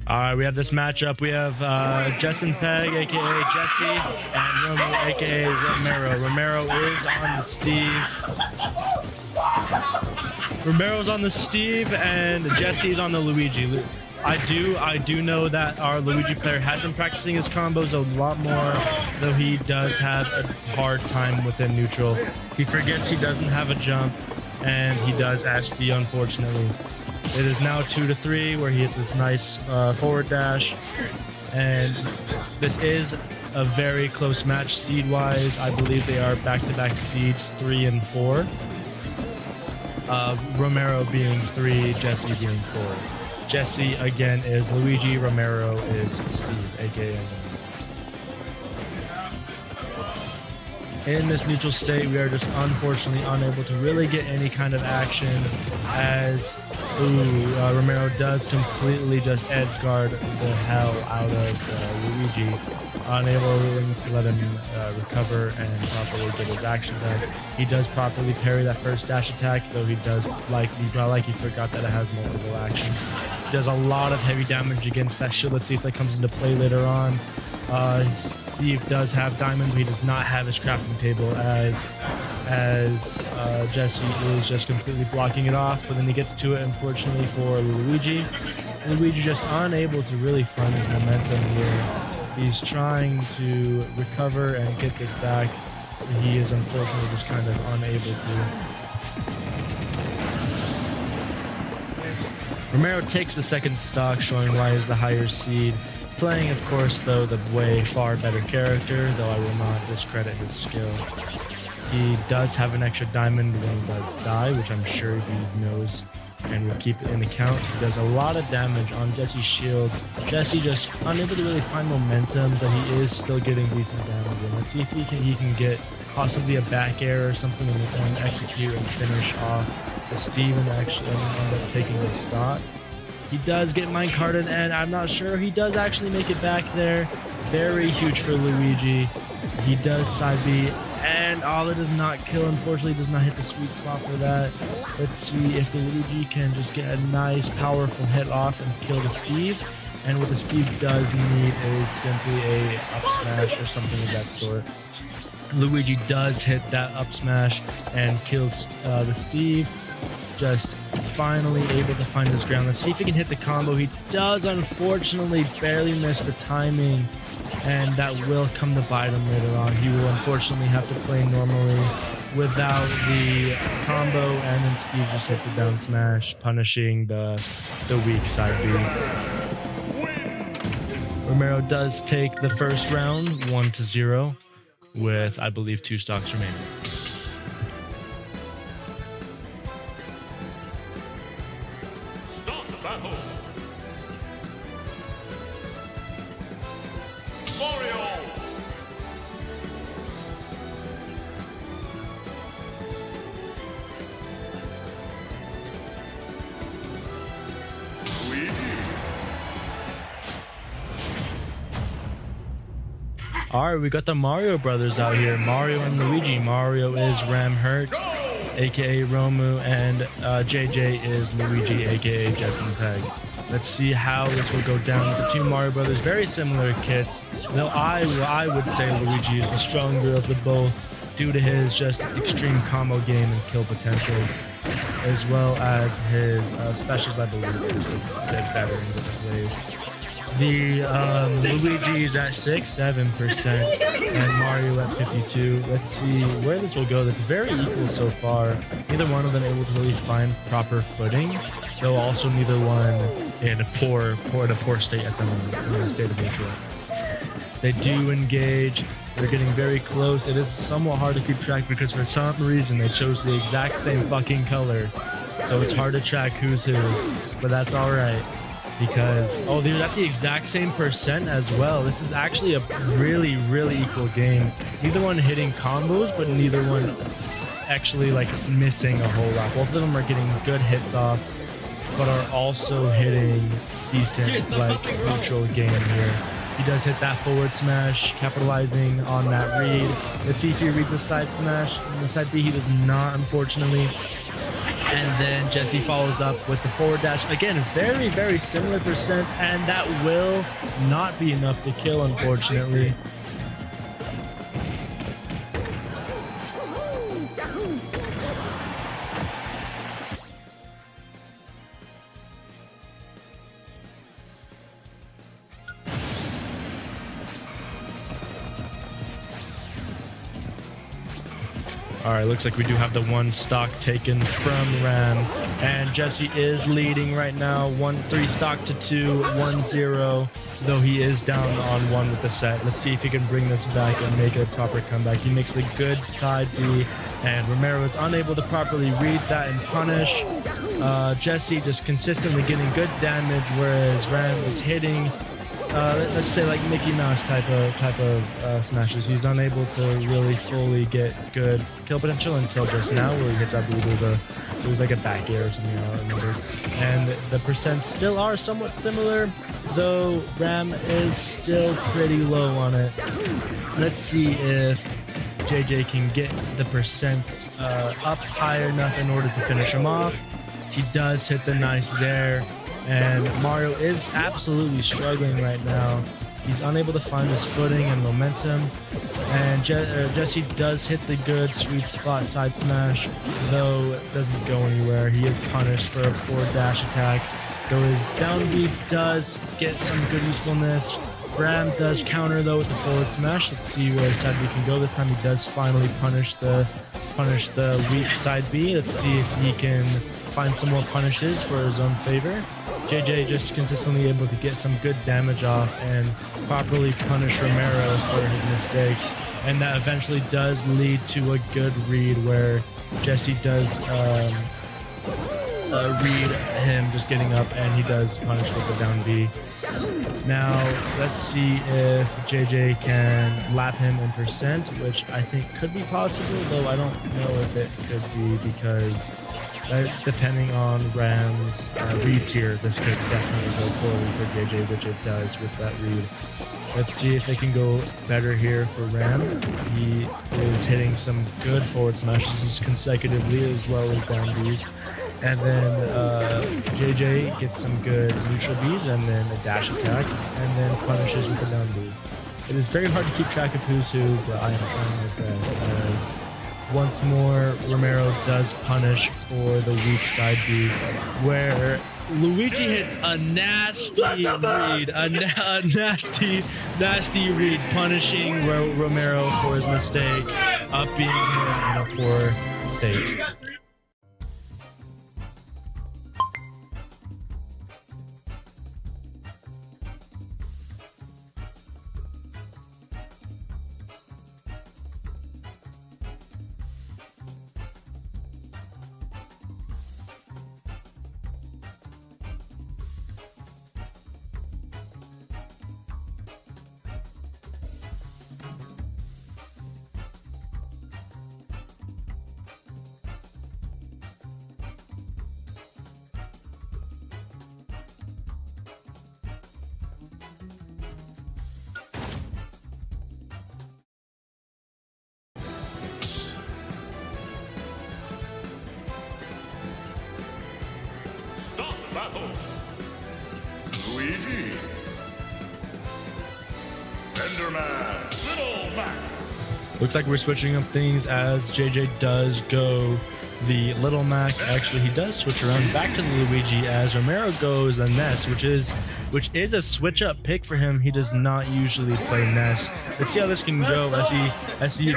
All right, we have this matchup. We have jesenpeg, aka Jesse, and Romu, aka Romero. Romero is on the Steve. Romero's on the Steve, and Jesse's on the Luigi. I do know that our Luigi player has been practicing his combos a lot more, though he does have a hard time within neutral. He forgets he doesn't have a jump, and he does SD, unfortunately. It is now 2-3, where he hits this nice forward dash, and this is a very close match seed-wise. I believe they are back-to-back seeds 3 and 4. Romero being 3, Jesse being 4. Jesse again is Luigi, Romero is Steve, aka. In this neutral state, we are just unfortunately unable to really get any kind of action, as Romero does completely just edge guard the hell out of Luigi, unable to let him recover and properly get his action done. He does properly parry that first dash attack, though he does he forgot that it has multiple actions. He does a lot of heavy damage against that shield. Let's see if that comes into play later on. Steve does have diamonds, but he does not have his crafting table, as Jesse is just completely blocking it off, but then he gets to it, unfortunately, for Luigi. Luigi just unable to really find his momentum here. He's trying to recover and get this back. He is unfortunately just kind of unable to. Romero takes the second stock, showing why he's the higher seed. Playing, of course, though, the way far better character, though I will not discredit his skill. He does have an extra diamond when he does die, which I'm sure he knows and will keep it in account. He does a lot of damage on Jesse's shield. Jesse just unable to really find momentum, but he is still getting decent damage. And let's see if he can get possibly a back air or something and execute and finish off the Steve and actually end up taking the stock. He does get minecarted, and I'm not sure he does actually make it back there. Very huge for Luigi. He does side B, and that does not kill. Unfortunately, does not hit the sweet spot for that. Let's see if the Luigi can just get a nice, powerful hit off and kill the Steve. And what the Steve does need is simply a up smash or something of that sort. Luigi does hit that up smash and kills the Steve. Just finally able to find his ground. Let's see if he can hit the combo. He does, unfortunately, barely miss the timing, and that will come to bite him later on. He will unfortunately have to play normally without the combo, and then Steve just hits the down smash, punishing the weak side B. Romero does take the first round 1-0 with, I believe, 2 stocks remaining. Alright, we got the Mario brothers out here. Mario and Luigi. Mario is Ram Hurt, aka Romu, and JJ is Luigi, aka jesenpeg. Let's see how this will go down with the two Mario brothers. Very similar kits, though I would say Luigi is the stronger of the both due to his just extreme combo game and kill potential, as well as his specials, I believe, are just a bit better in different ways. The Luigi is at 6-7% and Mario at 52. Let's see where this will go. That's very equal so far. Neither one of them able to really find proper footing, though also neither one in a poor state at the moment, in a state of neutral. They do engage. They're getting very close. It is somewhat hard to keep track because for some reason they chose the exact same fucking color, so it's hard to track who's who, but that's all right. Because, they're at the exact same percent as well. This is actually a really, really equal game. Neither one hitting combos, but neither one actually like missing a whole lot. Both of them are getting good hits off, but are also hitting decent like neutral game here. He does hit that forward smash, capitalizing on that read. Let's see if he reads the side smash. On the side B, he does not, unfortunately. And then Jesse follows up with the forward dash. Again, very, very similar percent, and that will not be enough to kill, unfortunately. All right, looks like we do have the one stock taken from Ram, and Jesse is leading right now. 1-3 stock to 2, 1-0, though he is down on 1 with the set. Let's see if he can bring this back and make a proper comeback. He makes the good side B, and Romero is unable to properly read that and punish. Jesse just consistently getting good damage, whereas Ram is hitting let's say like Mickey Mouse type of smashes. He's unable to really fully get good kill potential until just now, where he hits, I believe it was like a back air or something, I don't remember. And the percents still are somewhat similar, though Ram is still pretty low on it. Let's see if JJ can get the percents up high enough in order to finish him off. He does hit the nice Zaire. And Mario is absolutely struggling right now. He's unable to find his footing and momentum. And Jesse does hit the good sweet spot side smash, though it doesn't go anywhere. He is punished for a poor dash attack. Though his down B does get some good usefulness. Ram does counter though with the forward smash. Let's see where side B can go. This time he does finally punish the weak side B. Let's see if he can find some more punishes for his own favor. JJ just consistently able to get some good damage off and properly punish Romero for his mistakes, and that eventually does lead to a good read where Jesse does read him just getting up, and he does punish with the down B. Now let's see if JJ can lap him in percent, which I think could be possible, though I don't know if it could be, because depending on Ram's reads here, this could definitely go poorly for JJ, which it does with that read. Let's see if it can go better here for Ram. He is hitting some good forward smashes consecutively, as well as down Bs. And then JJ gets some good neutral Bs, and then a dash attack, and then punishes with a down B. It is very hard to keep track of who's who, but I am trying my best, as once more Romero does punish for the weak side B, where Luigi hits a nasty read, a nasty read, punishing Romero for his mistake, upping him in a poor state. Battle. Luigi. Enderman. Little Mac. Looks like we're switching up things as JJ does go the Little Mac. Actually, he does switch around back to the Luigi as Romero goes the Ness, which is a switch up pick for him. He does not usually play Ness. Let's see how this can go as he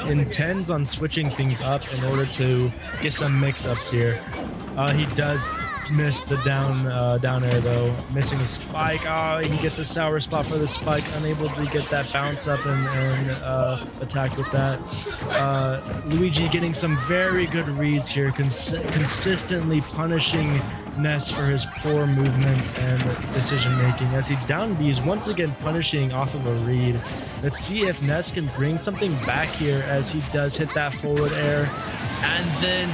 intends on switching things up in order to get some mix-ups here. He does miss the down air though, missing a spike. Oh, he gets a sour spot for the spike, unable to get that bounce up and attack with that. Luigi getting some very good reads here, consistently punishing Ness for his poor movement and decision making as he down Bs, once again punishing off of a read. Let's see if Ness can bring something back here as he does hit that forward air, and then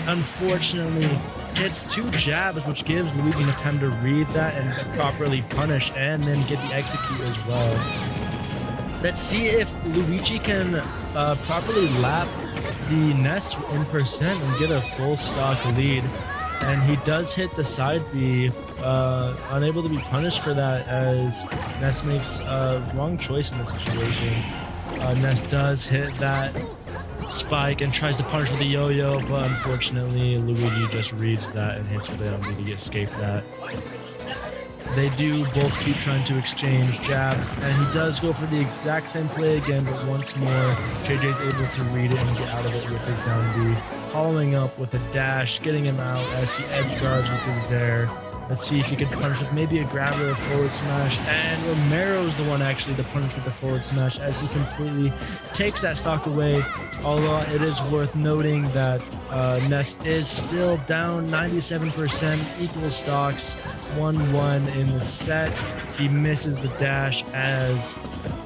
unfortunately hits two jabs, which gives Luigi enough time to read that and properly punish and then get the execute as well. Let's see if Luigi can properly lap the Ness in percent and get a full stock lead. And he does hit the side B, unable to be punished for that as Ness makes a wrong choice in the situation. Ness does hit that spike and tries to punish with the yo-yo, but unfortunately Luigi just reads that and hits for the down B to escape that. They do both keep trying to exchange jabs, and he does go for the exact same play again, but once more JJ's able to read it and get out of it with his down B, following up with a dash, getting him out as he edge guards with his Zair. Let's see if he can punish with maybe a grab or a forward smash, and Romero's the one actually to punish with the forward smash as he completely takes that stock away, although it is worth noting that Ness is still down 97%, equal stocks, 1-1 in the set. He misses the dash as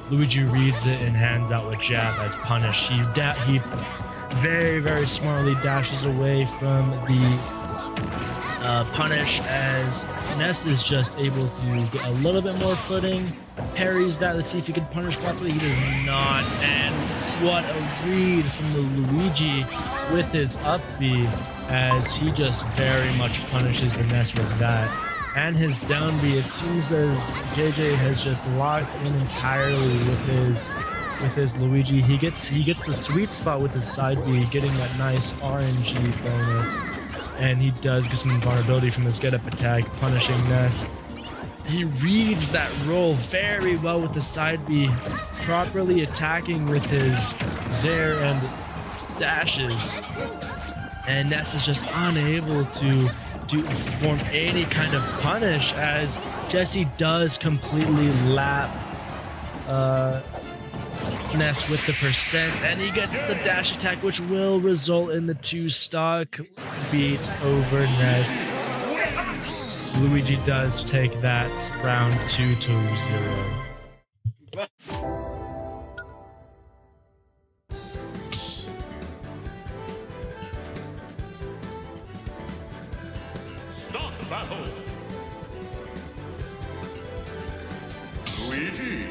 Luigi reads it and hands out a jab as punish. He very, very smartly dashes away from the punish as Ness is just able to get a little bit more footing, parries that. Let's see if he can punish properly. He does not, and what a read from the Luigi with his up B as he just very much punishes the Ness with that. And his down B, it seems as JJ has just locked in entirely with his Luigi. He gets the sweet spot with his side B, getting that nice RNG bonus. And he does get some invulnerability from his get-up attack, punishing Ness. He reads that roll very well with the side B, properly attacking with his Zair and dashes. And Ness is just unable to perform any kind of punish as Jesse does completely lap Ness with the percent, and he gets the dash attack, which will result in the 2-stock beat over Ness. Luigi does take that round 2-0. Start the battle. Luigi.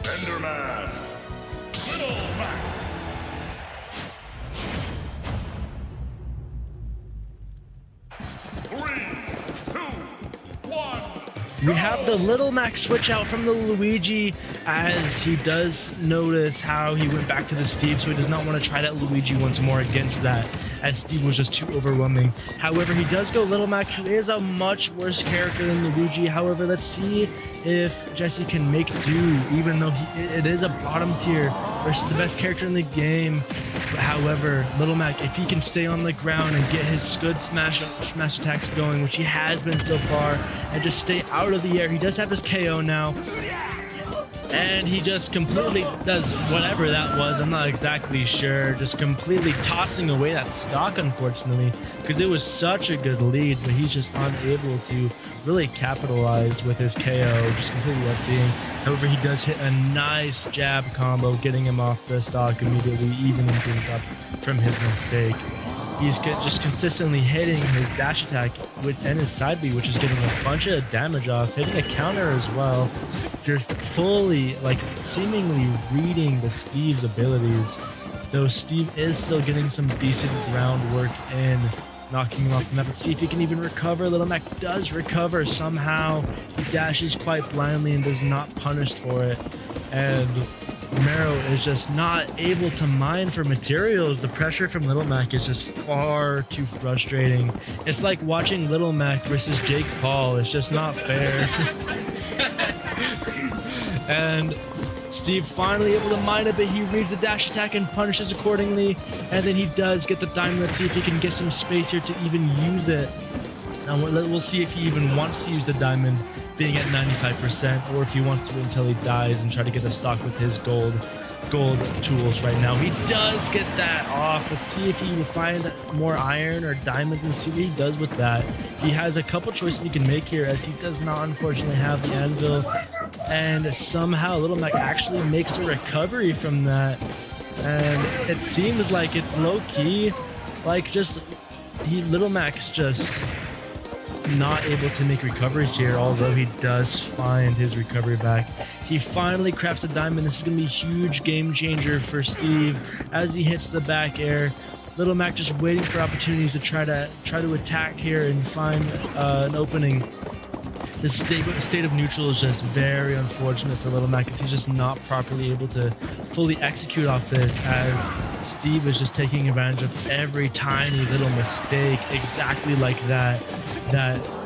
Enderman. Little Mac. We have the Little Mac switch out from the Luigi as he does notice how he went back to the Steve, so he does not want to try that Luigi once more against that, as Steve was just too overwhelming. However, he does go Little Mac, who is a much worse character than Luigi. However, let's see if Jesse can make do, even though it is a bottom tier versus the best character in the game. However, Little Mac, if he can stay on the ground and get his good smash attacks going, which he has been so far, and just stay out of the air, he does have his KO now. And he just completely does whatever that was. I'm not exactly sure. Just completely tossing away that stock, unfortunately, because it was such a good lead, but he's just unable to really capitalize with his KO, just completely SDing. However, he does hit a nice jab combo, getting him off the stock immediately, evening things up from his mistake. He's just consistently hitting his dash attack and his side B, which is getting a bunch of damage off, hitting a counter as well. Just fully, like, seemingly reading the Steve's abilities. Though Steve is still getting some decent groundwork in, knocking him off the map. Let's see if he can even recover. Little Mac does recover somehow. He dashes quite blindly and does not punish for it. And Romero is just not able to mine for materials. The pressure from Little Mac is just far too frustrating. It's like watching Little Mac versus Jake Paul. It's just not fair. And Steve finally able to mine a bit. He reads the dash attack and punishes accordingly. And then he does get the diamond. Let's see if he can get some space here to even use it. And we'll see if he even wants to use the diamond, being at 95%, or if he wants to wait until he dies and try to get the stock with his gold. gold tools right now. He does get that off. Let's see if he will find more iron or diamonds and see what he does with that. He has a couple choices he can make here, as he does not unfortunately have the anvil, and somehow Little Mac actually makes a recovery from that, and it seems like it's low-key, like just Little Mac's just not able to make recoveries here, although he does find his recovery back. He finally crafts a diamond. This is going to be a huge game changer for Steve as he hits the back air. Little Mac just waiting for opportunities to try to attack here and find an opening. The state of neutral is just very unfortunate for Little Mac, because he's just not properly able to fully execute off this, as Steve is just taking advantage of every tiny little mistake, exactly like that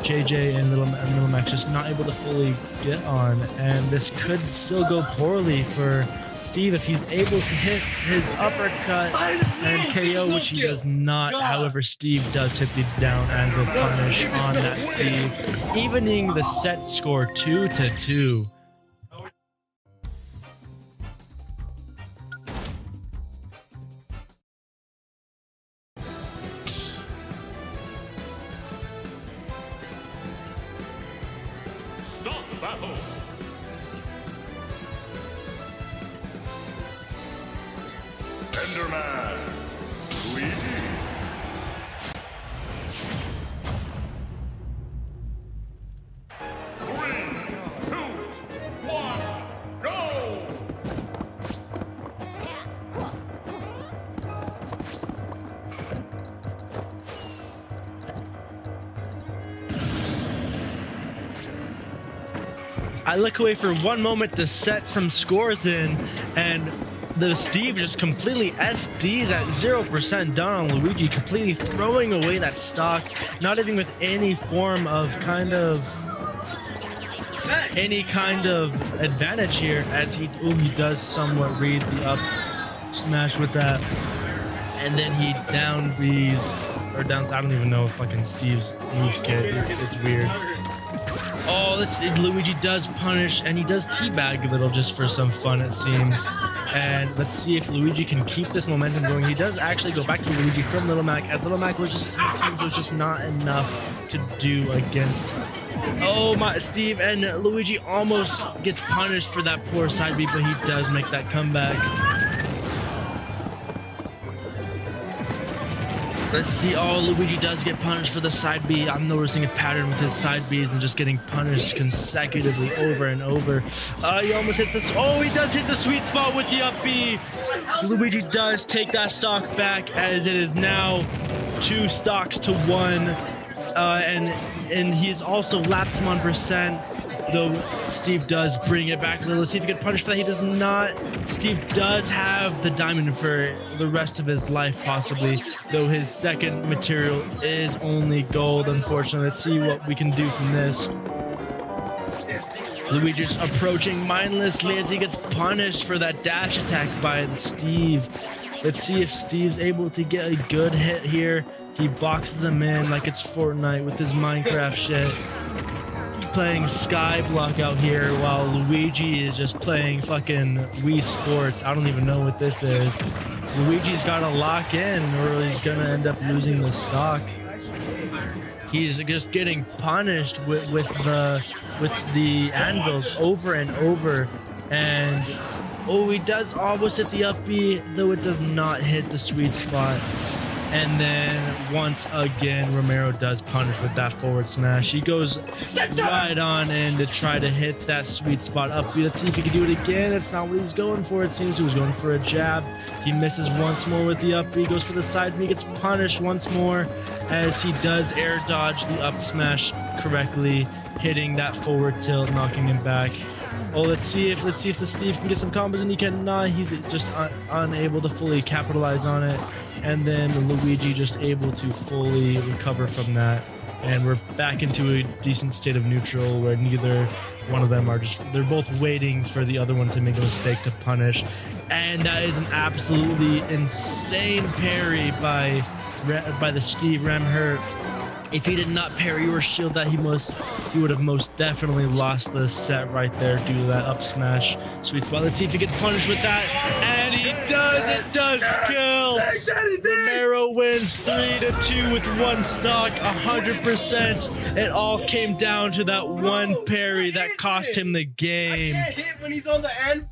JJ and Little Mac just not able to fully get on. And this could still go poorly for Steve if he's able to hit his uppercut and KO, which he does not. However, Steve does hit the down angle punish on that Steve, evening the set score 2-2. Stop the battle. Enderman, Luigi. 3, 2, 1, go! I look away for one moment to set some scores in, and the Steve just completely SDs at 0% done on Luigi, completely throwing away that stock, not even with any form of any kind of advantage here, as he does somewhat read the up smash with that, and then he down B's or downs. I don't even know if fucking Steve's move kit. It's weird. Oh, Luigi does punish, and he does teabag a little just for some fun, it seems. And let's see if Luigi can keep this momentum going. He does actually go back to Luigi from Little Mac, as Little Mac was just not enough to do against. Oh my, Steve and Luigi almost gets punished for that poor side B, but he does make that comeback. Let's see. Oh, Luigi does get punished for the side B. I'm noticing a pattern with his side Bs and just getting punished consecutively over and over. He almost hits this. Oh, he does hit the sweet spot with the up B. Luigi does take that stock back, as it is now 2 stocks to 1. And he's also lapped him on percent, though Steve does bring it back a little. Let's see if he can punish for that. He does not. Steve does have the diamond for the rest of his life, possibly, though his second material is only gold, unfortunately. Let's see what we can do from this. Luigi's approaching mindlessly as he gets punished for that dash attack by the Steve. Let's see if Steve's able to get a good hit here. He boxes him in like it's Fortnite with his Minecraft shit. Playing Skyblock out here, while Luigi is just playing fucking Wii Sports. I don't even know what this is. Luigi's got to lock in, or he's gonna end up losing the stock. He's just getting punished with the anvils over and over, and oh, he does almost hit the up B, though it does not hit the sweet spot. And then once again, Romero does punish with that forward smash. He goes right on in to try to hit that sweet spot up B. Let's see if he can do it again. That's not what he's going for. It seems he was going for a jab. He misses once more with the up B. Goes for the side B. Gets punished once more as he does air dodge the up smash correctly, hitting that forward tilt, knocking him back. Oh, let's see if the Steve can get some combos, and he cannot. He's just unable to fully capitalize on it. And then Luigi just able to fully recover from that. And we're back into a decent state of neutral, where neither one of them are they're both waiting for the other one to make a mistake to punish. And that is an absolutely insane parry by the Steve Ramhurt. If he did not parry or shield that, he would have most definitely lost the set right there due to that up smash. Sweet spot. Let's see if he can punish with that. And he does. It does kill. Romero wins 3-2 with one stock, 100%. It all came down to that one parry that cost him the game. I can't hit when he's on the end.